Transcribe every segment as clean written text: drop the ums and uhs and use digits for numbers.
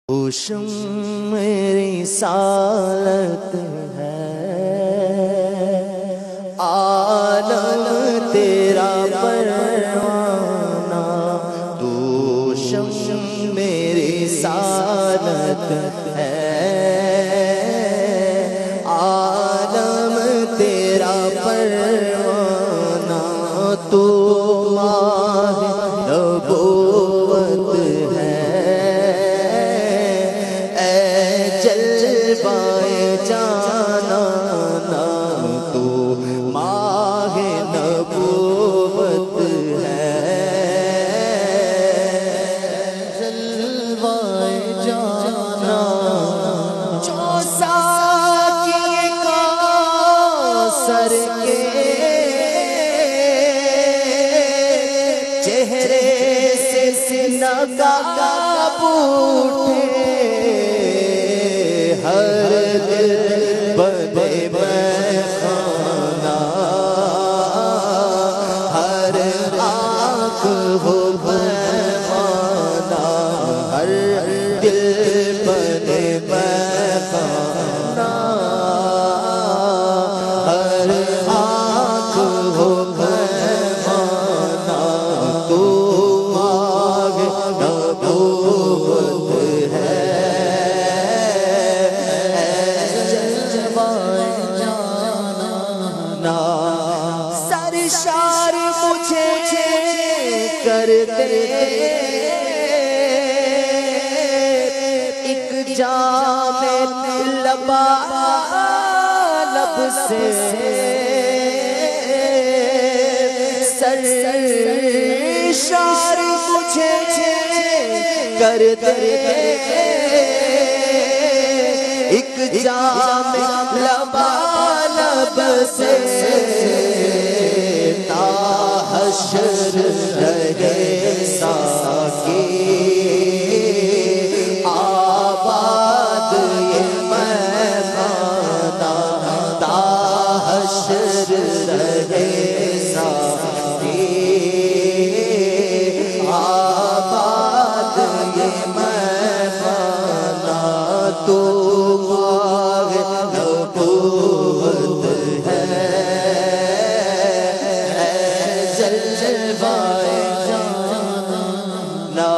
شمع رسالت ہے، عالم تیرا پروانہ، تو شمع رسالت ہے، عالم تیرا پروانہ، تو ماہ نبوت ہے، جلوائے جانانا تو ماہ نبوت ہے، جلوائے جانانا جو ساقی کوثر کے چہرے سے نقاب اٹھے، ہر دل بنے میخانہ، ہر آنکھ ہو پیمانہ، ہر دل بنے میخانہ، ہر آنکھ ہو پیمانہ، تو ماہ نبوت ہے، سرشار مجھے کر دے ایک جام لب سے، سرشار مجھے کر دے ایک جام لب سے، تا حشر رہے ساقی آباد یہ میخانہ، تا حشر رہے ساقی آباد یہ میخانہ، تو ماہ نبوت ہے، جلوائے جانانا،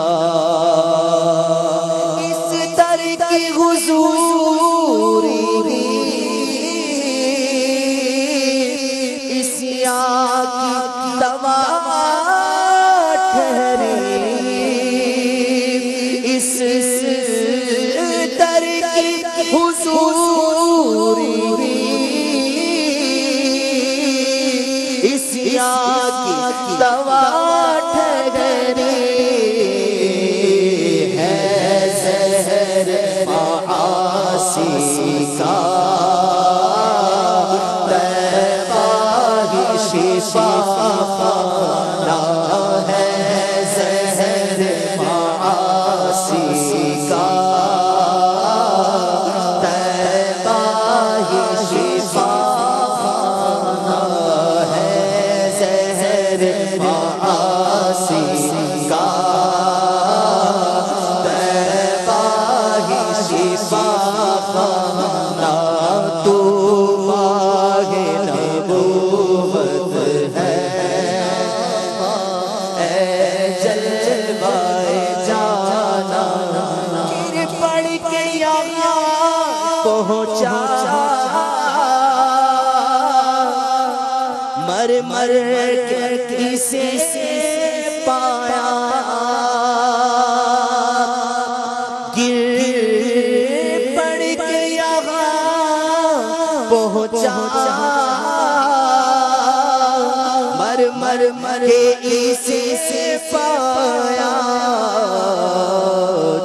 اس در کی حضوری اس یاد کی دوا ٹھہری، اس در کی حضوری اس یاد کی دوا ٹھہری، ہے زہر معاصی کا طیبہ ہی شفا خانہ، ہے زہر معاصی کا طیبہ ہی شفا خانہ، ہے زہر معاصی کا طیبہ ہی شفا خانہ، تو ماہ نبوت ہے، اے جلوائے جانانا، گر پڑ کے یہاں پہنچا، مر مر کے کسی سے پایا، گر پڑ کے یہاں پہنچا، مر مر کے اسی سے پایا،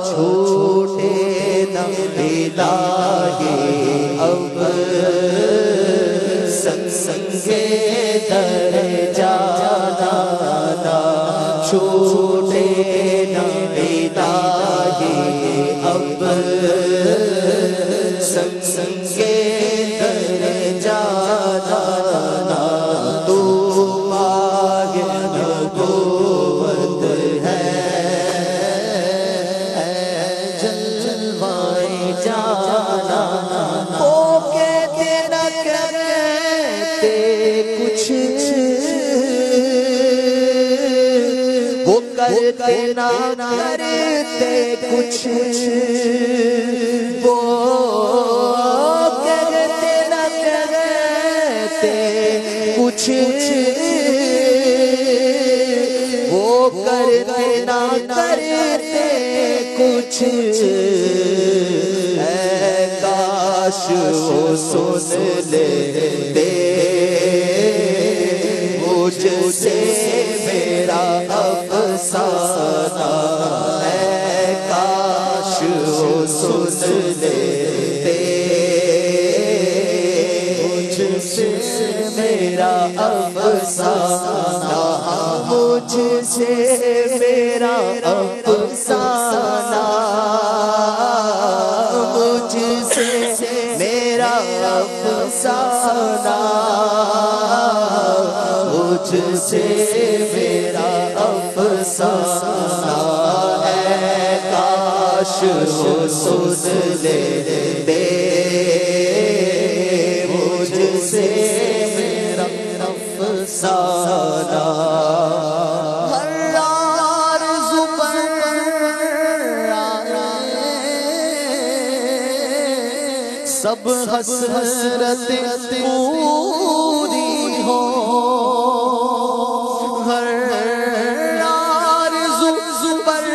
چھوٹے نہ الہی اب سنگے در جانانا، چھوٹے نہ الہی اب سنگے در جانانا، تو ماہ نبوت ہے، کرتے نہ کرتے کچھ، وہ کرتے نہ کرتے کچھ، وہ کرتے نہ کرتے کچھ، اے کاش وہ سن لیتے مجھ سے میرا افسانہ، اے کاش وہ سن لیتے مجھ سے میرا افسانہ، مجھ سے میرا افسانہ، مجھ سے میرا افسانہ، مجھ سے میرا افسانہ، ہے کاش وہ سن لیتے مجھ سے میرا افسانہ۔ ہر آرزو پر سب حسرت پوری ہو، ہر آرزو پر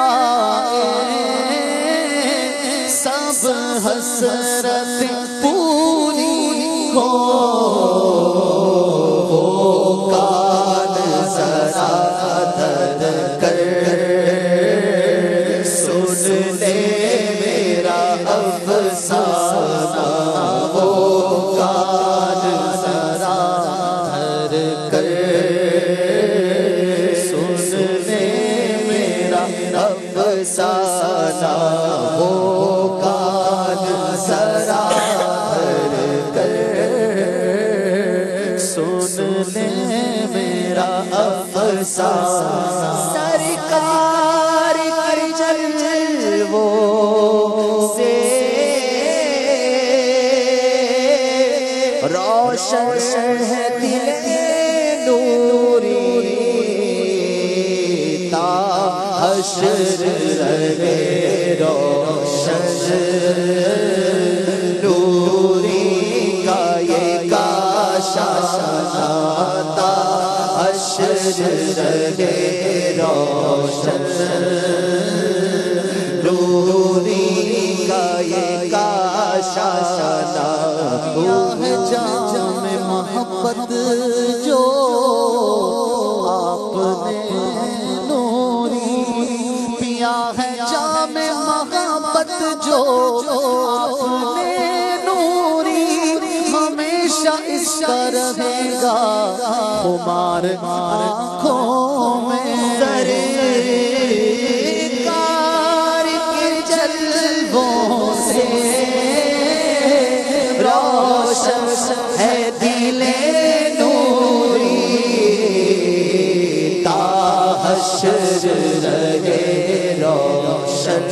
آئے سب حسرت پوری ہو، وہ کان ذرا دھر کر سن لے میرا افسانہ، وہ کان ذرا دھر کر سن لے میرا افسانہ، وہ کان ذرا دھر کر سن لے میرا افسانہ۔ سرکار کی جلووں سے روشن ہے دل نوری، تا حشر رہے روشن نوری کا یہ کاشانہ، تا حشر رہے روشن نوری کا یہ کاشانہ، ہے جام محبت جو آپ نے نوری پیا، ہے جام محبت جو آپ نے نوری، ہمیشہ اس کا رہے گا خمار آنکھوں میں، سرکار کے جلووں سے روشن ہے دل نوری، تا حشر رہے روشن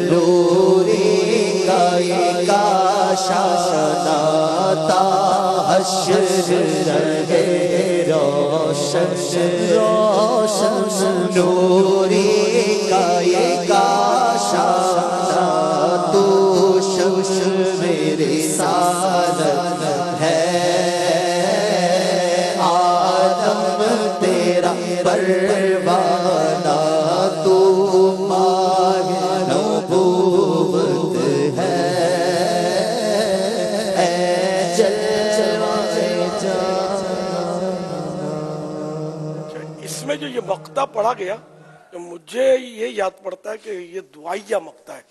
نوری کا یہ کاشانہ، تا حشر رہے روشن نوری کا یہ کاشانہ، تو شمس میری سعادت ہے، آدم تیرا پروانہ، تو ماہ نبوت ہے، اے جلوۂ جان۔ اس میں جو یہ مقطع پڑھا گیا تو مجھے یہ یاد پڑتا ہے کہ یہ دعائیہ مقطع ہے،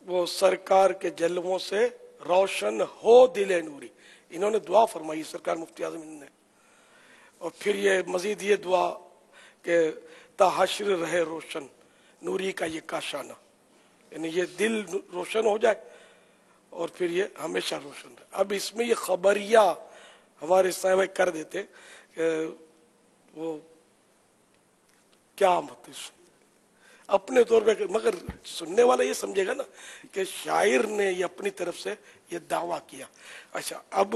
وہ سرکار کے جلووں سے روشن ہو دل نوری، انہوں نے دعا فرمائی سرکار مفتی اعظم نے، اور پھر یہ مزید یہ دعا کہ تا حشر رہے روشن نوری کا یہ کاشانہ، یعنی یہ دل روشن ہو جائے اور پھر یہ ہمیشہ روشن رہے۔ اب اس میں یہ خبریہ ہمارے صاحب کر دیتے کہ وہ کیا مطلب اپنے طور پہ، مگر سننے والا یہ سمجھے گا نا کہ شاعر نے یہ اپنی طرف سے یہ دعویٰ کیا۔ اچھا اب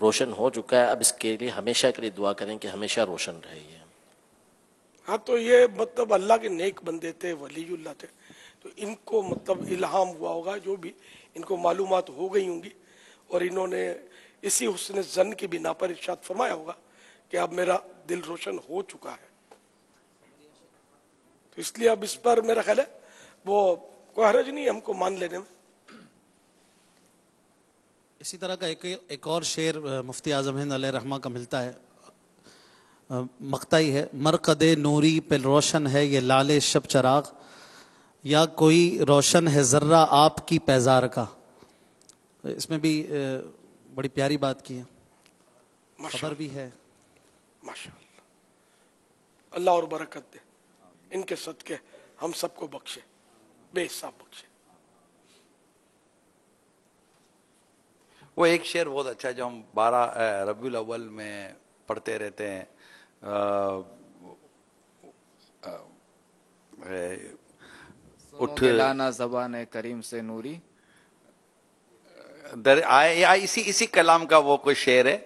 روشن ہو چکا ہے، اب اس کے لیے ہمیشہ کے لیے دعا کریں کہ ہمیشہ روشن رہے یہ۔ ہاں تو یہ مطلب اللہ کے نیک بندے تھے، ولی اللہ تھے، تو ان کو مطلب الہام ہوا ہوگا، جو بھی ان کو معلومات ہو گئی ہوں گی، اور انہوں نے اسی حسن ظن کی بنا پر ارشاد فرمایا ہوگا کہ اب میرا دل روشن ہو چکا ہے۔ تو اس لیے اب اس پر میرا خیال ہے وہ کوئی حرج نہیں ہم کو مان لینے میں۔ اسی طرح کا ایک اور شعر مفتی اعظم ہند علیہ رحمہ کا ملتا ہے، مقطعی ہے: مرقد نوری پہ روشن ہے یہ لال شب چراغ، یا کوئی روشن ہے ذرہ آپ کی پیزار کا۔ اس میں بھی بڑی پیاری بات کی ہے، خبر بھی ہے۔ ماشاءاللہ، اللہ اور برکت دے، ان کے صدقے ہم سب کو بخشے، بے حساب بخشے۔ وہ ایک شعر بہت اچھا ہے جو ہم 12 ربیع الاول میں پڑھتے رہتے ہیں، اٹھ لانا زبان کریم سے نوری، اسی کلام کا وہ کوئی شعر ہے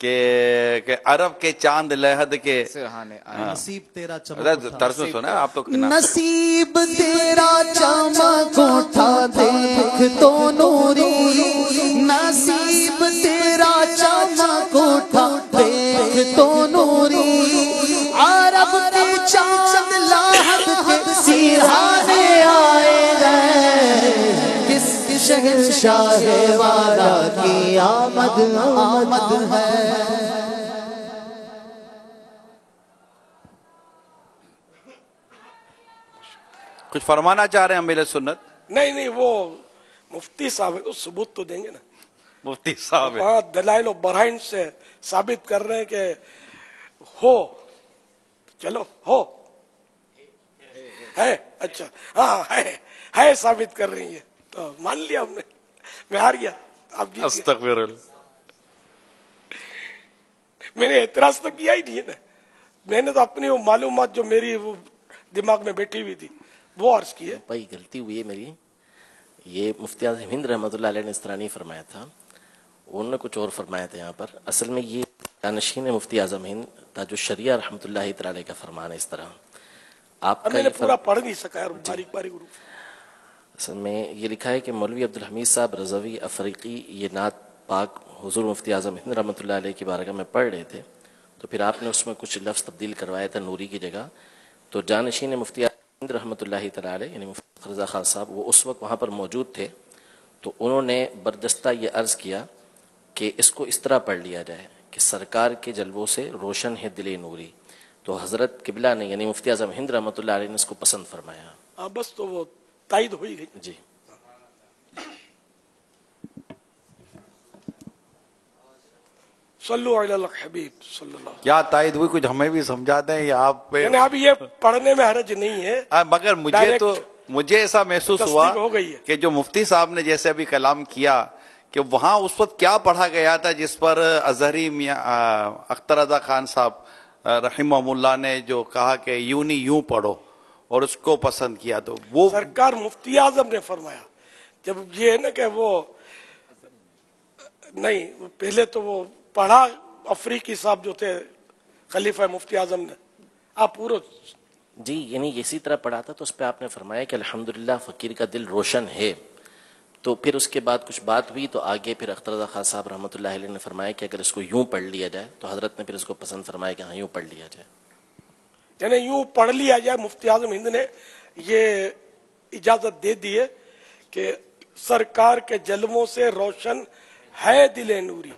کہ عرب کے چاند لہد کے سرہانے آئے۔ نصیب تیرا چمک طرز میں سنا ہے آپ تو نصیب تیرا چمک اٹھا دیکھ تو نوری، نصیب تیرا چمک اٹھا دیکھ تو نوری، عرب کے چاند لاحق کے سرہانے آئے گئے، کس شہنشاہ والا کی آمد آمد ہے۔ کچھ فرمانا چاہ رہے ہیں امیل سنت؟ نہیں وہ مفتی صاحب ہے، تو ثبوت تو دیں گے نا۔ مفتی صاحب ہے، وہاں دلائل و برہین سے ثابت کر رہے ہیں کہ ہو، چلو ہو ہے، اچھا ہاں ہے ثابت کر رہی ہے، تو مان لیا ہم نے، میں ہار گیا، آپ جیت گئے۔ استغفر اللہ۔ میں نے اعتراض تو کیا ہی نہیں ہے نا، میں نے تو اپنی وہ معلومات جو میری وہ دماغ میں بیٹھی ہوئی تھی وہ عرض کی ہے۔ بھائی غلطی ہوئی ہے میری، یہ مفتی اعظم ہند رحمۃ اللہ علیہ نے اس طرح نہیں فرمایا تھا، انہوں نے کچھ اور فرمایا تھا یہاں پر۔ اصل میں یہ جانشین مفتی اعظم ہند تاج الشریعہ رحمۃ اللہ تعالی علیہ کا فرمان ہے اس طرح۔ آپ کا میں نے یہ پورا پڑھ نہیں سکا یار، باریک باریک حروف۔ اصل میں یہ لکھا ہے کہ مولوی عبدالحمید صاحب رضوی افریقی یہ نعت پاک حضور مفتی اعظم ہند رحمۃ اللہ علیہ کی بارگاہ میں پڑھ رہے تھے، تو پھر آپ نے اس میں کچھ لفظ تبدیل کروایا تھا نوری کی جگہ، تو جانشین مفتی ہند رحمۃ اللہ تعالی علیہ یعنی مفتی رضا خان صاحب وہ اس وقت وہاں پر موجود تھے، تو انہوں نے بردستہ یہ عرض کیا کہ اس کو اس طرح پڑھ لیا جائے کہ سرکار کے جلووں سے روشن ہے دل نوری، تو حضرت قبلہ نے یعنی مفتی اعظم ہند رحمۃ اللہ علیہ نے اس کو پسند فرمایا۔ ہاں بس تو وہ تائید ہو ہی گئی۔ جی صلو علی الحبیب صلی اللہ علیہ کیا تائید ہوئی؟ کچھ ہمیں بھی سمجھا دیں یا آپ پہ؟ وسلم۔ اب یہ پڑھنے میں حرج نہیں ہے، مگر مجھے ایسا محسوس ہوا تصدیق ہو گئی ہے کہ جو مفتی صاحب نے جیسے ابھی کلام کیا کہ وہاں اس وقت کیا پڑھا گیا تھا جس پر ازہری میاں اختر رضا خان صاحب رحمہ اللہ نے جو کہا کہ یوں نہیں یوں پڑھو اور اس کو پسند کیا، تو وہ سرکار مفتی اعظم نے فرمایا۔ جب یہ ہے نا کہ وہ نہیں، پہلے تو وہ پڑھا افریقی صاحب جو تھے خلیفہ مفتی اعظم نے، آپ پورا جی یعنی اسی طرح پڑھا تھا، تو اس پہ آپ نے فرمایا کہ الحمدللہ فقیر کا دل روشن ہے، تو پھر اس کے بعد کچھ بات ہوئی تو آگے پھر اختر رضا خان صاحب رحمۃ اللہ علیہ نے فرمایا کہ اگر اس کو یوں پڑھ لیا جائے، تو حضرت نے پھر اس کو پسند فرمایا کہ ہاں یوں پڑھ لیا جائے، یعنی یوں پڑھ لیا جائے۔ مفتی اعظم ہند نے یہ اجازت دے دی ہے کہ سرکار کے جلووں سے روشن ہے دل نوری،